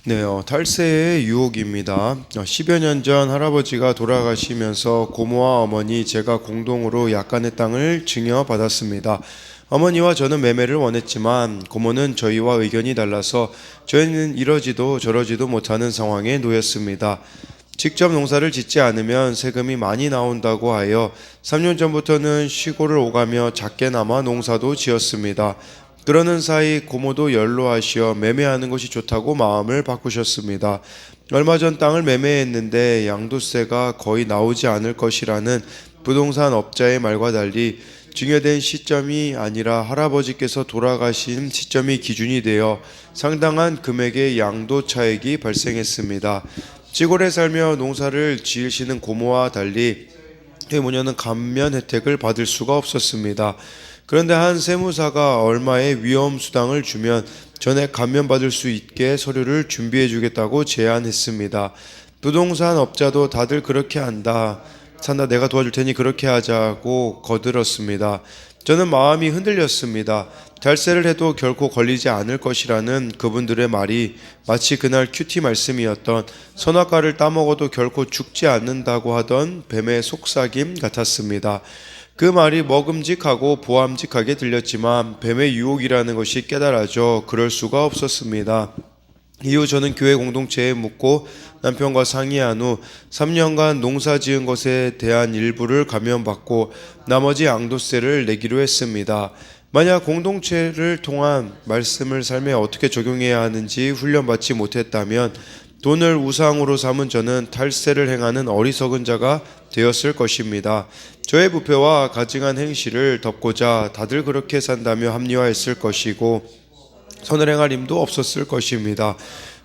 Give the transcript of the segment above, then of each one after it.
네, 탈세의 유혹입니다. 10여 년 전 할아버지가 돌아가시면서 고모와 어머니 제가 공동으로 약간의 땅을 증여받았습니다. 어머니와 저는 매매를 원했지만 고모는 저희와 의견이 달라서 저희는 이러지도 저러지도 못하는 상황에 놓였습니다. 직접 농사를 짓지 않으면 세금이 많이 나온다고 하여 3년 전부터는 시골을 오가며 작게나마 농사도 지었습니다. 그러는 사이 고모도 연로하시어 매매하는 것이 좋다고 마음을 바꾸셨습니다. 얼마 전 땅을 매매했는데 양도세가 거의 나오지 않을 것이라는 부동산 업자의 말과 달리 증여된 시점이 아니라 할아버지께서 돌아가신 시점이 기준이 되어 상당한 금액의 양도 차익이 발생했습니다. 시골에 살며 농사를 지으시는 고모와 달리 회모녀는 감면 혜택을 받을 수가 없었습니다. 그런데 한 세무사가 얼마의 위험수당을 주면 전액 감면받을 수 있게 서류를 준비해 주겠다고 제안했습니다. 부동산 업자도 다들 그렇게 한다. 산다, 내가 도와줄 테니 그렇게 하자고 거들었습니다. 저는 마음이 흔들렸습니다. 탈세를 해도 결코 걸리지 않을 것이라는 그분들의 말이 마치 그날 큐티 말씀이었던 선악과를 따먹어도 결코 죽지 않는다고 하던 뱀의 속삭임 같았습니다. 그 말이 먹음직하고 보암직하게 들렸지만 뱀의 유혹이라는 것이 깨달아져 그럴 수가 없었습니다. 이후 저는 교회 공동체에 묻고 남편과 상의한 후 3년간 농사 지은 것에 대한 일부를 감면받고 나머지 양도세를 내기로 했습니다. 만약 공동체를 통한 말씀을 삶에 어떻게 적용해야 하는지 훈련받지 못했다면 돈을 우상으로 삼은 저는 탈세를 행하는 어리석은 자가 되었을 것입니다. 저의 부패와 가증한 행실을 덮고자 다들 그렇게 산다며 합리화했을 것이고 선을 행할 힘도 없었을 것입니다.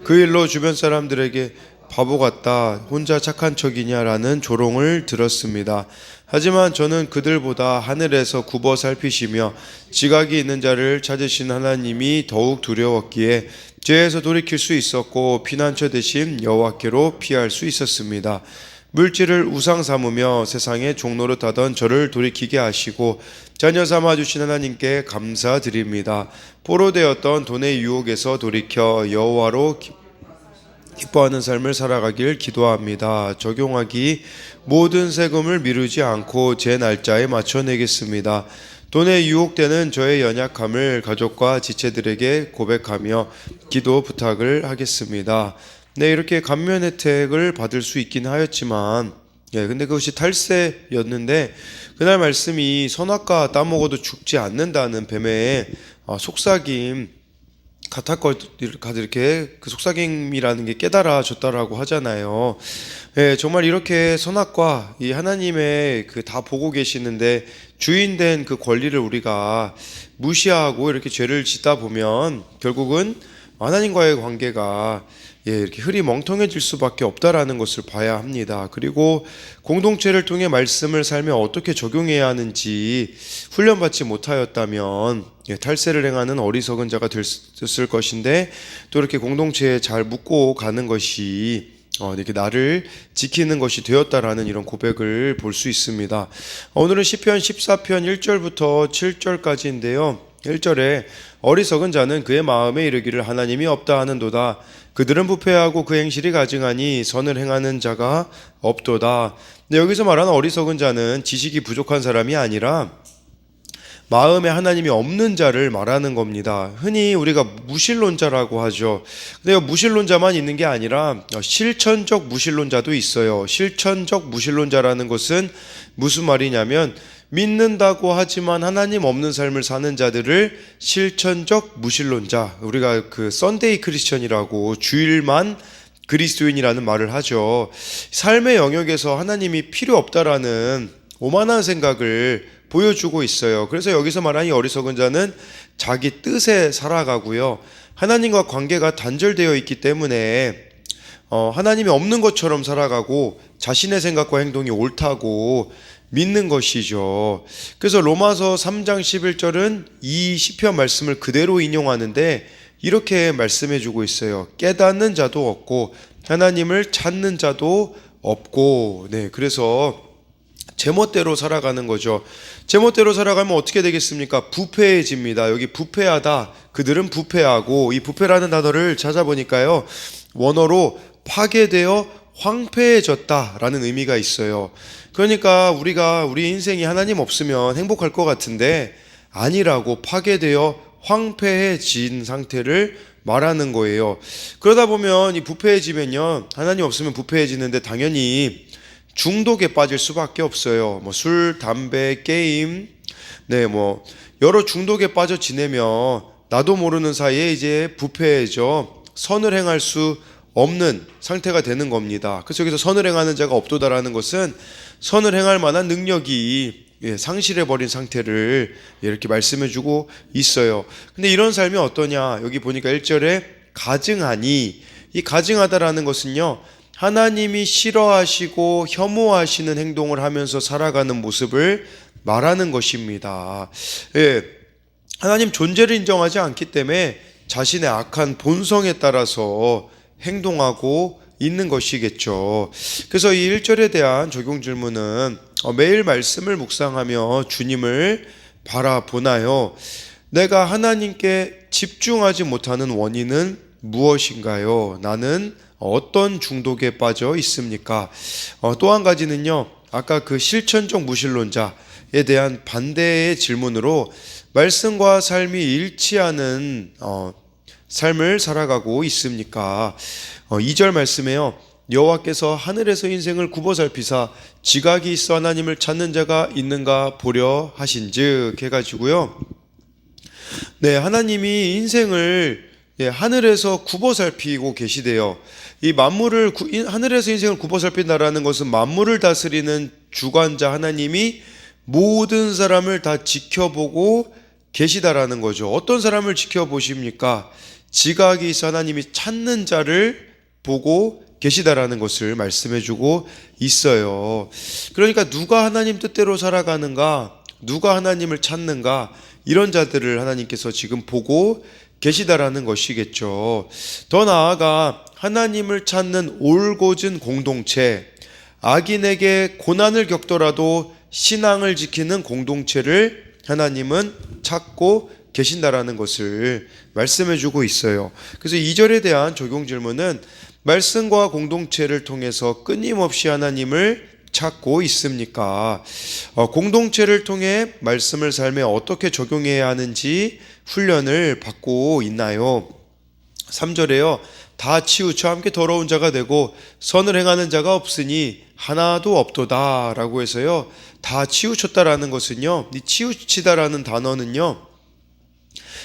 그 일로 주변 사람들에게 바보 같다, 혼자 착한 척이냐라는 조롱을 들었습니다. 하지만 저는 그들보다 하늘에서 굽어 살피시며 지각이 있는 자를 찾으신 하나님이 더욱 두려웠기에 죄에서 돌이킬 수 있었고 피난처 대신 여호와께로 피할 수 있었습니다. 물질을 우상 삼으며 세상의 종노릇하던 저를 돌이키게 하시고 자녀 삼아 주신 하나님께 감사드립니다. 포로되었던 돈의 유혹에서 돌이켜 여호와로 기뻐하는 삶을 살아가길 기도합니다. 적용하기 모든 세금을 미루지 않고 제 날짜에 맞춰 내겠습니다. 돈에 유혹되는 저의 연약함을 가족과 지체들에게 고백하며 기도 부탁을 하겠습니다. 네, 이렇게 감면 혜택을 받을 수 있긴 하였지만 근데 그것이 탈세였는데 그날 말씀이 선악과 따먹어도 죽지 않는다는 뱀의 속삭임 이렇게 그 속삭임이라는 게 깨달아졌다라고 하잖아요. 예, 정말 이렇게 선악과 이 하나님의 그 다 보고 계시는데 주인된 그 권리를 우리가 무시하고 이렇게 죄를 짓다 보면 결국은 하나님과의 관계가 이렇게 흐리멍텅해질 수밖에 없다라는 것을 봐야 합니다. 그리고 공동체를 통해 말씀을 삶에 어떻게 적용해야 하는지 훈련받지 못하였다면 탈세를 행하는 어리석은 자가 됐을 것인데 또 이렇게 공동체에 잘 묻고 가는 것이 이렇게 나를 지키는 것이 되었다라는 이런 고백을 볼 수 있습니다. 오늘은 시편 14편 1절부터 7절까지인데요. 1절에 어리석은 자는 그의 마음에 이르기를 하나님이 없다 하는도다. 그들은 부패하고 그 행실이 가증하니 선을 행하는 자가 없도다. 근데 여기서 말하는 어리석은 자는 지식이 부족한 사람이 아니라 마음에 하나님이 없는 자를 말하는 겁니다. 흔히 우리가 무신론자라고 하죠. 근데 무신론자만 있는 게 아니라 실천적 무신론자도 있어요. 실천적 무신론자라는 것은 무슨 말이냐면 믿는다고 하지만 하나님 없는 삶을 사는 자들을 실천적 무신론자, 우리가 그 썬데이 크리스천이라고 주일만 그리스도인이라는 말을 하죠. 삶의 영역에서 하나님이 필요 없다라는 오만한 생각을 보여주고 있어요. 그래서 여기서 말하는 이 어리석은 자는 자기 뜻에 살아가고요. 하나님과 관계가 단절되어 있기 때문에 하나님이 없는 것처럼 살아가고 자신의 생각과 행동이 옳다고 믿는 것이죠. 그래서 로마서 3장 11절은 이 시편 말씀을 그대로 인용하는데 이렇게 말씀해주고 있어요. 깨닫는 자도 없고 하나님을 찾는 자도 없고. 네, 그래서 제멋대로 살아가는 거죠. 제멋대로 살아가면 어떻게 되겠습니까? 부패해집니다. 여기 부패하다, 그들은 부패하고, 이 부패라는 단어를 찾아보니까요, 원어로 파괴되어 황폐해졌다라는 의미가 있어요. 그러니까 우리 인생이 하나님 없으면 행복할 것 같은데 아니라고, 파괴되어 황폐해진 상태를 말하는 거예요. 그러다 보면 이 부패해지면요, 하나님 없으면 부패해지는데 당연히 중독에 빠질 수밖에 없어요. 뭐 술, 담배, 게임, 뭐 여러 중독에 빠져 지내면 나도 모르는 사이에 이제 부패해져 선을 행할 수 없는 상태가 되는 겁니다. 그래서 여기서 선을 행하는 자가 없도다라는 것은 선을 행할 만한 능력이 상실해버린 상태를 이렇게 말씀해주고 있어요. 근데 이런 삶이 어떠냐? 여기 보니까 1절에 가증하니, 이 가증하다라는 것은요, 하나님이 싫어하시고 혐오하시는 행동을 하면서 살아가는 모습을 말하는 것입니다. 하나님 존재를 인정하지 않기 때문에 자신의 악한 본성에 따라서 행동하고 있는 것이겠죠. 그래서 이 1절에 대한 적용 질문은 매일 말씀을 묵상하며 주님을 바라보나요? 내가 하나님께 집중하지 못하는 원인은 무엇인가요? 나는 어떤 중독에 빠져 있습니까? 또 한 가지는요, 아까 그 실천적 무신론자에 대한 반대의 질문으로 말씀과 삶이 일치하는 삶을 살아가고 있습니까? 2절 말씀에요, 여호와께서 하늘에서 인생을 굽어 살피사 지각이 있어 하나님을 찾는 자가 있는가 보려 하신즉 해가지고요, 하나님이 인생을 하늘에서 굽어 살피고 계시대요. 이 만물을 하늘에서 인생을 굽어 살핀다라는 것은 만물을 다스리는 주관자 하나님이 모든 사람을 다 지켜보고 계시다라는 거죠. 어떤 사람을 지켜보십니까? 지각이 있어 하나님이 찾는 자를 보고 계시다라는 것을 말씀해주고 있어요. 그러니까 누가 하나님 뜻대로 살아가는가, 누가 하나님을 찾는가, 이런 자들을 하나님께서 지금 보고 계시다라는 것이겠죠. 더 나아가 하나님을 찾는 올곧은 공동체, 악인에게 고난을 겪더라도 신앙을 지키는 공동체를 하나님은 찾고 계신다라는 것을 말씀해주고 있어요. 그래서 2절에 대한 적용 질문은 말씀과 공동체를 통해서 끊임없이 하나님을 찾고 있습니까? 공동체를 통해 말씀을 삶에 어떻게 적용해야 하는지 훈련을 받고 있나요? 3절에요. 다 치우쳐 함께 더러운 자가 되고 선을 행하는 자가 없으니 하나도 없도다 라고 해서요, 다 치우쳤다라는 것은요, 이 치우치다라는 단어는요,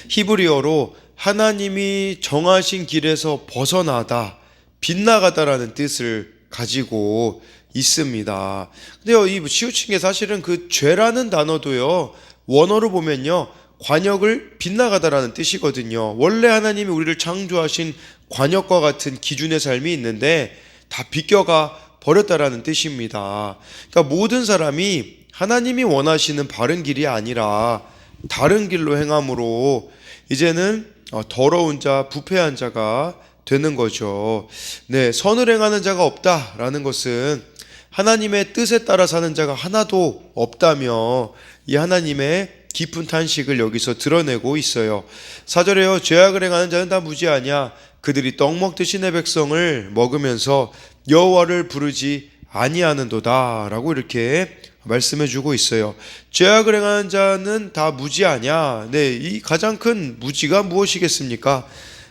히브리어로 하나님이 정하신 길에서 벗어나다, 빗나가다라는 뜻을 가지고 있습니다. 근데요, 이 치우친 게 사실은 그 죄라는 단어도요, 원어로 보면요, 관역을 빗나가다라는 뜻이거든요. 원래 하나님이 우리를 창조하신 관역과 같은 기준의 삶이 있는데 다 비껴가 버렸다라는 뜻입니다. 그러니까 모든 사람이 하나님이 원하시는 바른 길이 아니라 다른 길로 행함으로 이제는 더러운 자, 부패한 자가 되는 거죠. 선을 행하는 자가 없다라는 것은 하나님의 뜻에 따라 사는 자가 하나도 없다며 이 하나님의 깊은 탄식을 여기서 드러내고 있어요. 4절에요. 죄악을 행하는 자는 다 무지하냐? 그들이 떡 먹듯이 내 백성을 먹으면서 여호와를 부르지 아니하는도다 라고 이렇게 말씀해주고 있어요. 죄악을 행하는 자는 다 무지하냐? 이 가장 큰 무지가 무엇이겠습니까?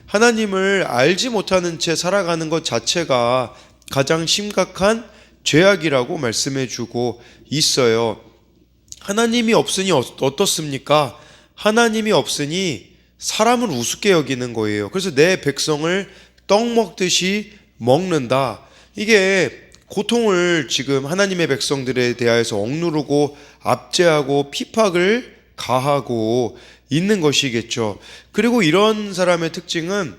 하나님을 알지 못하는 채 살아가는 것 자체가 가장 심각한 죄악이라고 말씀해주고 있어요. 하나님이 없으니 어떻습니까? 하나님이 없으니 사람을 우습게 여기는 거예요. 그래서 내 백성을 떡 먹듯이 먹는다. 이게 고통을 지금 하나님의 백성들에 대하여서 억누르고 압제하고 핍박을 가하고 있는 것이겠죠. 그리고 이런 사람의 특징은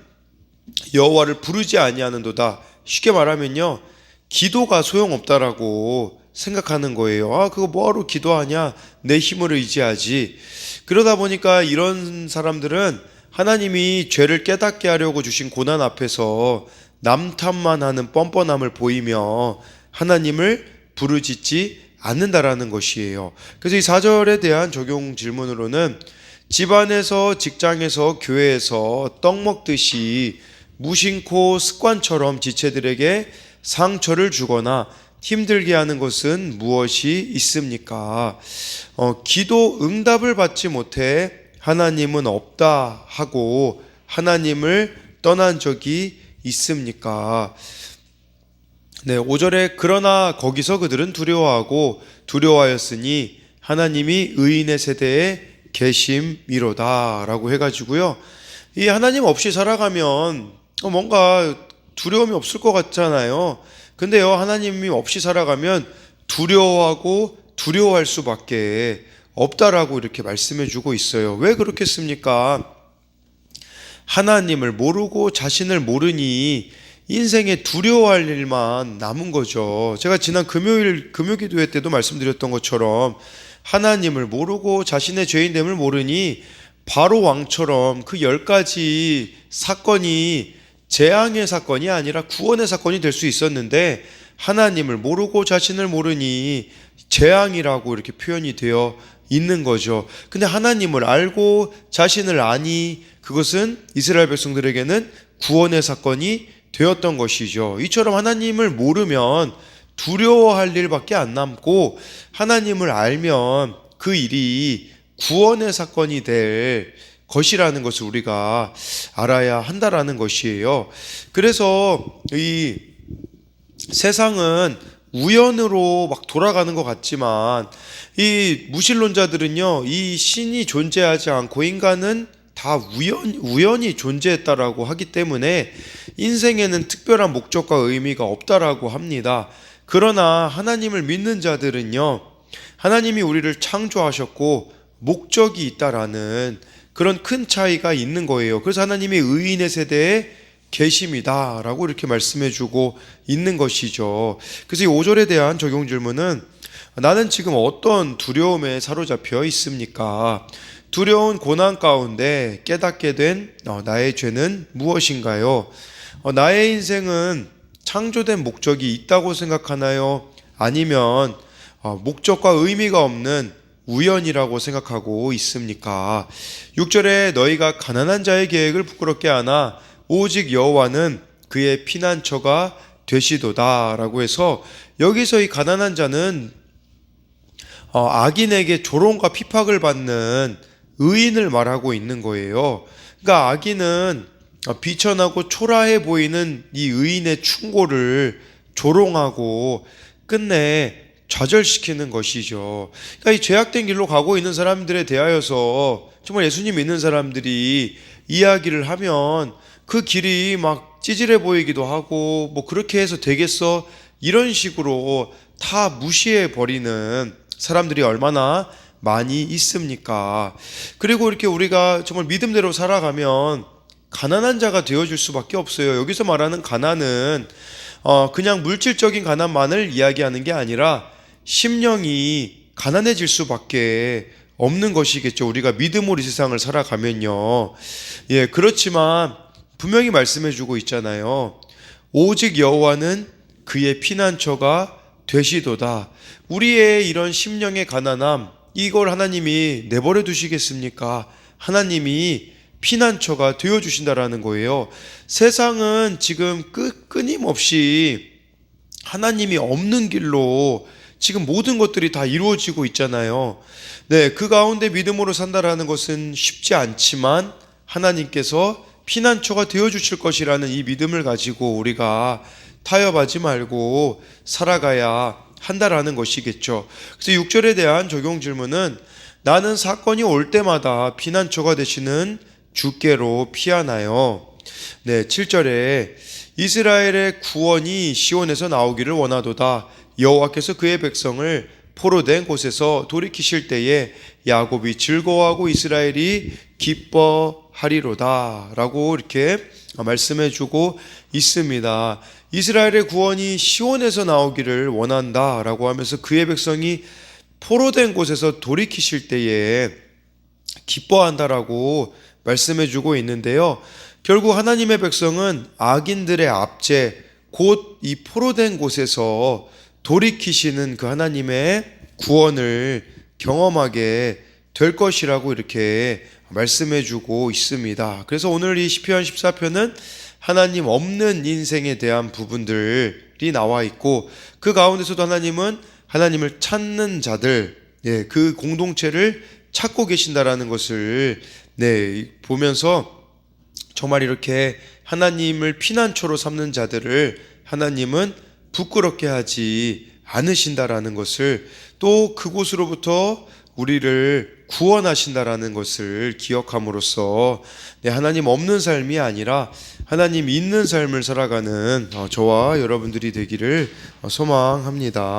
여호와를 부르지 아니하는도다. 쉽게 말하면요, 기도가 소용없다라고 생각하는 거예요. 그거 뭐하러 기도하냐? 내 힘을 의지하지. 그러다 보니까 이런 사람들은 하나님이 죄를 깨닫게 하려고 주신 고난 앞에서 남 탓만 하는 뻔뻔함을 보이며 하나님을 부르짖지 않는다라는 것이에요. 그래서 이 4절에 대한 적용 질문으로는 집안에서, 직장에서, 교회에서 떡 먹듯이 무심코 습관처럼 지체들에게 상처를 주거나 힘들게 하는 것은 무엇이 있습니까? 기도 응답을 받지 못해 하나님은 없다 하고 하나님을 떠난 적이 있습니까? 네, 5절에 그러나 거기서 그들은 두려워하였으니 하나님이 의인의 세대에 계심이로다 라고 해가지고요. 이 하나님 없이 살아가면 뭔가 두려움이 없을 것 같잖아요. 근데요, 하나님이 없이 살아가면 두려워하고 두려워할 수밖에 없다라고 이렇게 말씀해 주고 있어요. 왜 그렇겠습니까? 하나님을 모르고 자신을 모르니 인생에 두려워할 일만 남은 거죠. 제가 지난 금요기도회 때도 말씀드렸던 것처럼 하나님을 모르고 자신의 죄인됨을 모르니 바로 왕처럼 그 10가지 사건이 재앙의 사건이 아니라 구원의 사건이 될 수 있었는데 하나님을 모르고 자신을 모르니 재앙이라고 이렇게 표현이 되어 있는 거죠. 근데 하나님을 알고 자신을 아니 그것은 이스라엘 백성들에게는 구원의 사건이 되었던 것이죠. 이처럼 하나님을 모르면 두려워할 일밖에 안 남고 하나님을 알면 그 일이 구원의 사건이 될 것이라는 것을 우리가 알아야 한다라는 것이에요. 그래서 이 세상은 우연으로 막 돌아가는 것 같지만 이 무신론자들은요, 이 신이 존재하지 않고 인간은 다 우연히 존재했다라고 하기 때문에 인생에는 특별한 목적과 의미가 없다라고 합니다. 그러나 하나님을 믿는 자들은요, 하나님이 우리를 창조하셨고 목적이 있다라는 그런 큰 차이가 있는 거예요. 그래서 하나님이 의인의 세대에 계심이다 라고 이렇게 말씀해 주고 있는 것이죠. 그래서 이 5절에 대한 적용 질문은 나는 지금 어떤 두려움에 사로잡혀 있습니까? 두려운 고난 가운데 깨닫게 된 나의 죄는 무엇인가요? 나의 인생은 창조된 목적이 있다고 생각하나요? 아니면 목적과 의미가 없는 우연이라고 생각하고 있습니까? 6절에 너희가 가난한 자의 계획을 부끄럽게 하나 오직 여호와는 그의 피난처가 되시도다 라고 해서 여기서 이 가난한 자는 악인에게 조롱과 핍박을 받는 의인을 말하고 있는 거예요. 그러니까 악인은 비천하고 초라해 보이는 이 의인의 충고를 조롱하고 끝내 좌절시키는 것이죠. 그러니까 이 죄악된 길로 가고 있는 사람들에 대하여서 정말 예수님 믿는 사람들이 이야기를 하면 그 길이 막 찌질해 보이기도 하고 뭐 그렇게 해서 되겠어? 이런 식으로 다 무시해 버리는 사람들이 얼마나 많이 있습니까? 그리고 이렇게 우리가 정말 믿음대로 살아가면 가난한 자가 되어줄 수밖에 없어요. 여기서 말하는 가난은 그냥 물질적인 가난만을 이야기하는 게 아니라 심령이 가난해질 수밖에 없는 것이겠죠. 우리가 믿음으로 이 세상을 살아가면요. 예, 그렇지만 분명히 말씀해주고 있잖아요. 오직 여호와는 그의 피난처가 되시도다. 우리의 이런 심령의 가난함, 이걸 하나님이 내버려 두시겠습니까? 하나님이 피난처가 되어주신다라는 거예요. 세상은 지금 끊임없이 하나님이 없는 길로 지금 모든 것들이 다 이루어지고 있잖아요. 네, 그 가운데 믿음으로 산다라는 것은 쉽지 않지만 하나님께서 피난처가 되어주실 것이라는 이 믿음을 가지고 우리가 타협하지 말고 살아가야 한다라는 것이겠죠. 그래서 6절에 대한 적용 질문은 나는 사건이 올 때마다 피난처가 되시는 주께로 피하나요? 네, 7절에 이스라엘의 구원이 시온에서 나오기를 원하도다. 여호와께서 그의 백성을 포로된 곳에서 돌이키실 때에 야곱이 즐거워하고 이스라엘이 기뻐하리로다 라고 이렇게 말씀해 주고 있습니다. 이스라엘의 구원이 시온에서 나오기를 원한다 라고 하면서 그의 백성이 포로된 곳에서 돌이키실 때에 기뻐한다라고 말씀해 주고 있는데요. 결국 하나님의 백성은 악인들의 압제, 곧 이 포로된 곳에서 돌이키시는 그 하나님의 구원을 경험하게 될 것이라고 이렇게 말씀해 주고 있습니다. 그래서 오늘 이 시편 14편은 하나님 없는 인생에 대한 부분들이 나와 있고, 그 가운데서도 하나님은 하나님을 찾는 자들, 그 공동체를 찾고 계신다라는 것을 보면서 정말 이렇게 하나님을 피난처로 삼는 자들을 하나님은 부끄럽게 하지 않으신다라는 것을, 또 그곳으로부터 우리를 구원하신다라는 것을 기억함으로써 하나님 없는 삶이 아니라 하나님 있는 삶을 살아가는 저와 여러분들이 되기를 소망합니다.